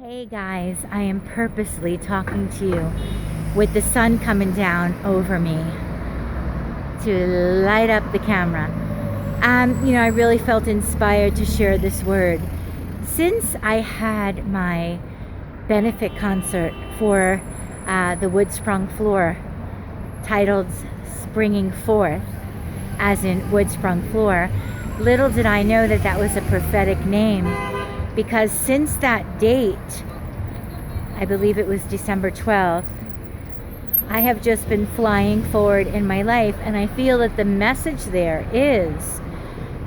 Hey guys, I am purposely talking to you with the sun coming down over me to light up the camera. I really felt inspired to share this word. Since I had my benefit concert for the Wood Sprung Floor, titled Springing Forth, as in Wood Sprung Floor, little did I know that that was a prophetic name, because since that date, I believe it was December 12th, I have just been flying forward in my life, and I feel that the message there is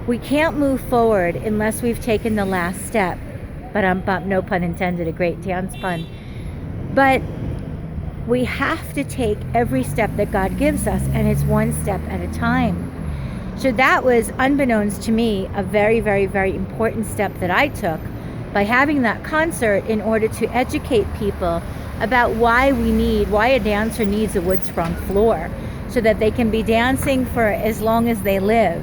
we can't move forward unless we've taken the last step. But no pun intended, a great dance pun. But we have to take every step that God gives us, and it's one step at a time. So that was, unbeknownst to me, a very, very, very important step that I took by having that concert in order to educate people about why a dancer needs a wood sprung floor, so that they can be dancing for as long as they live.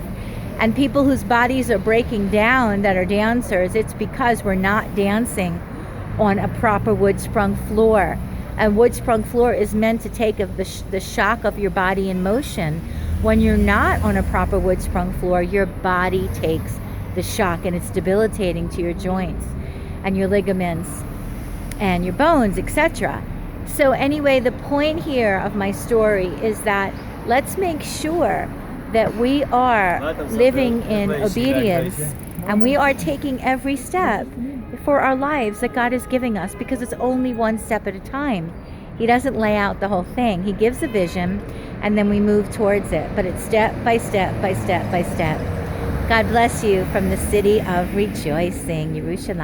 And people whose bodies are breaking down that are dancers, it's because we're not dancing on a proper wood sprung floor. And wood sprung floor is meant to take the shock of your body in motion. When you're not on a proper wood sprung floor, your body takes the shock, and it's debilitating to your joints and your ligaments and your bones, etc. So anyway, the point here of my story is that let's make sure that we are living in obedience, and we are taking every step for our lives that God is giving us, because it's only one step at a time. He doesn't lay out the whole thing. He gives a vision, and then we move towards it. But it's step by step by step by step. God bless you from the city of rejoicing, Yerushalayim.